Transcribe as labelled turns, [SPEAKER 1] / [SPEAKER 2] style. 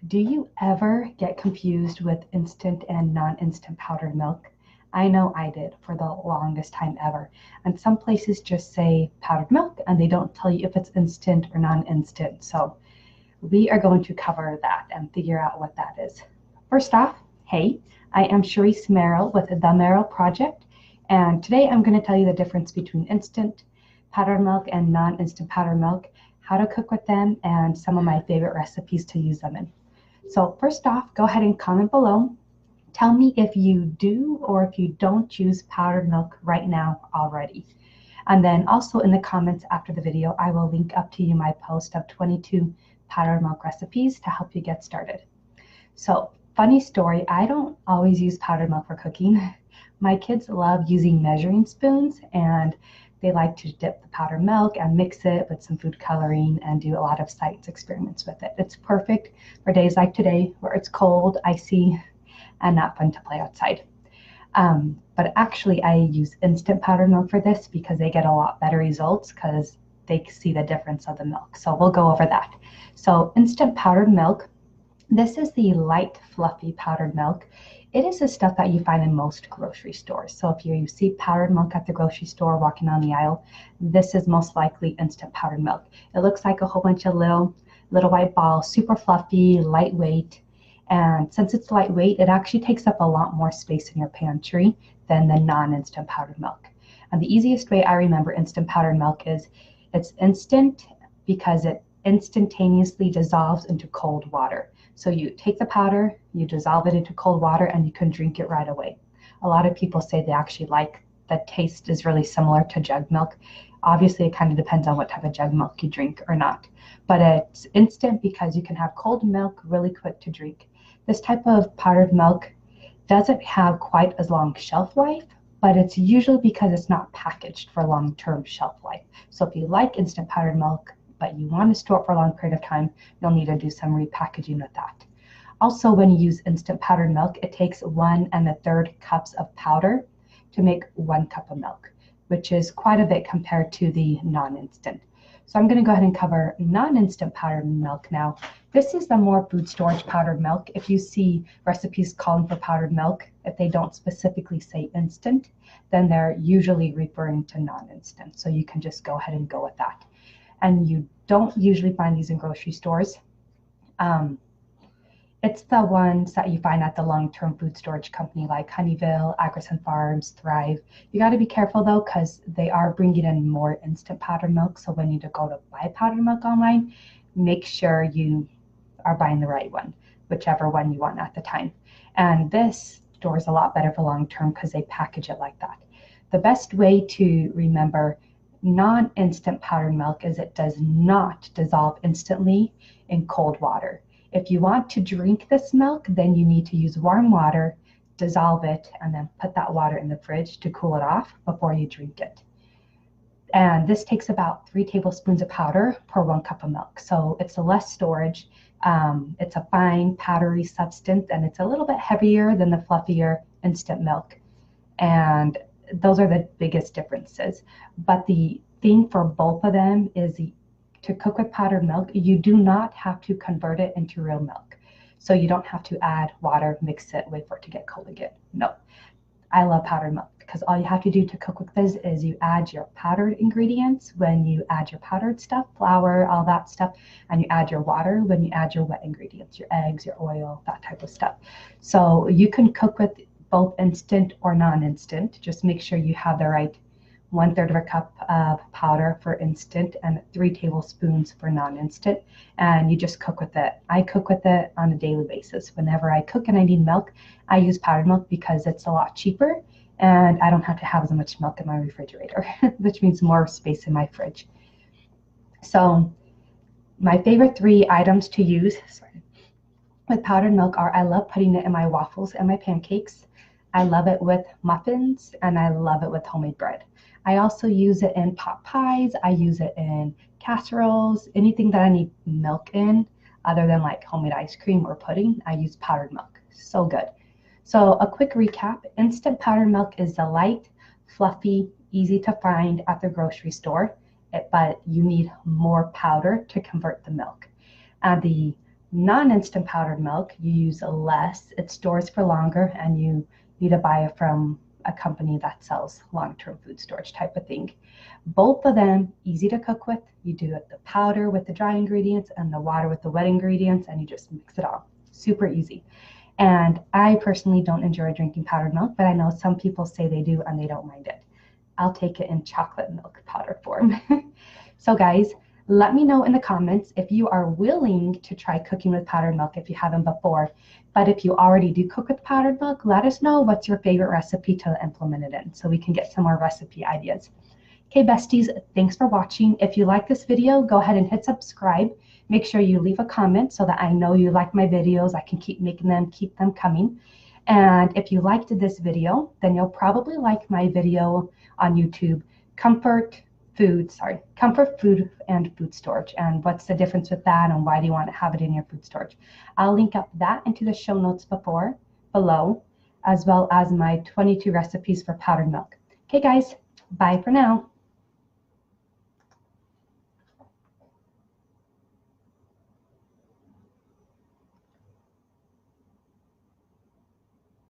[SPEAKER 1] Do you ever get confused with instant and non-instant powdered milk? I know I did for the longest time ever. And some places just say powdered milk and they don't tell you if it's instant or non-instant. So we are going to cover that and figure out what that is. First off, hey, I am Charisse Merrill with the Merrill Project, and today I'm going to tell you the difference between instant powdered milk and non-instant powdered milk, how to cook with them, and some of my favorite recipes to use them in. So first off, go ahead and comment below. Tell me if you do or if you don't use powdered milk right now already. And then also in the comments after the video, I will link up to you my post of 22 powdered milk recipes to help you get started. So funny story, I don't always use powdered milk for cooking. My kids love using measuring spoons and they like to dip the powdered milk and mix it with some food coloring and do a lot of science experiments with it. It's perfect for days like today where it's cold, icy, and not fun to play outside. But actually I use instant powdered milk for this because they get a lot better results because they see the difference of the milk. So we'll go over that. So instant powdered milk, this is the light, fluffy powdered milk. It is the stuff that you find in most grocery stores. So if you see powdered milk at the grocery store walking down the aisle, this is most likely instant powdered milk. It looks like a whole bunch of little white balls, super fluffy, lightweight. And since it's lightweight, it actually takes up a lot more space in your pantry than the non-instant powdered milk. And the easiest way I remember instant powdered milk is it's instant because it instantaneously dissolves into cold water. So you take the powder, you dissolve it into cold water, and you can drink it right away. A lot of people say they actually like the taste is really similar to jug milk. Obviously, it kind of depends on what type of jug milk you drink or not. But it's instant because you can have cold milk really quick to drink. This type of powdered milk doesn't have quite as long shelf life, but it's usually because it's not packaged for long-term shelf life. So if you like instant powdered milk, but you want to store it for a long period of time, you'll need to do some repackaging with that. Also, when you use instant powdered milk, it takes 1 1/3 cups of powder to make 1 cup of milk, which is quite a bit compared to the non-instant. So I'm going to go ahead and cover non-instant powdered milk now. This is the more food storage powdered milk. If you see recipes calling for powdered milk, if they don't specifically say instant, then they're usually referring to non-instant. So you can just go ahead and go with that. And you don't usually find these in grocery stores. It's the ones that you find at the long-term food storage company like Honeyville, Agrison Farms, Thrive. You got to be careful though because they are bringing in more instant powdered milk. So when you go to buy powdered milk online, make sure you are buying the right one, whichever one you want at the time. And this store is a lot better for long-term because they package it like that. The best way to remember non-instant powdered milk is it does not dissolve instantly in cold water. If you want to drink this milk, then you need to use warm water, dissolve it, and then put that water in the fridge to cool it off before you drink it. And this takes about 3 tablespoons of powder per 1 cup of milk. So it's a less storage. It's a fine powdery substance, and it's a little bit heavier than the fluffier instant milk. And those are the biggest differences. But the thing for both of them is to cook with powdered milk, you do not have to convert it into real milk. So you don't have to add water, mix it, wait for it to get cold again. No. I love powdered milk because all you have to do to cook with this is you add your powdered ingredients when you add your powdered stuff, flour, all that stuff, and you add your water when you add your wet ingredients, your eggs, your oil, that type of stuff. So you can cook with both instant or non-instant. Just make sure you have the right 1/3 cup of powder for instant and 3 tablespoons for non-instant, and you just cook with it. I cook with it on a daily basis. Whenever I cook and I need milk, I use powdered milk because it's a lot cheaper and I don't have to have as much milk in my refrigerator, which means more space in my fridge. So my favorite 3 items to use with powdered milk are I love putting it in my waffles and my pancakes. I love it with muffins, and I love it with homemade bread. I also use it in pot pies. I use it in casseroles, anything that I need milk in, other than like homemade ice cream or pudding, I use powdered milk. So good. So a quick recap, instant powdered milk is the light, fluffy, easy to find at the grocery store, but you need more powder to convert the milk. The Non-instant powdered milk, you use less, it stores for longer, and you need to buy it from a company that sells long-term food storage type of thing. Both of them easy to cook with. You do it the powder with the dry ingredients and the water with the wet ingredients, and you just mix it all. Super easy. And I personally don't enjoy drinking powdered milk, but I know some people say they do and they don't mind it. I'll take it in chocolate milk powder form. So guys, let me know in the comments if you are willing to try cooking with powdered milk if you haven't before. But if you already do cook with powdered milk, let us know what's your favorite recipe to implement it in so we can get some more recipe ideas. Okay, besties, thanks for watching. If you like this video, go ahead and hit subscribe. Make sure you leave a comment so that I know you like my videos. I can keep making them, keep them coming. And if you liked this video, then you'll probably like my video on YouTube, comfort food and food storage, and what's the difference with that and why do you want to have it in your food storage. I'll link up that into the show notes below, as well as my 22 recipes for powdered milk. Okay guys, bye for now.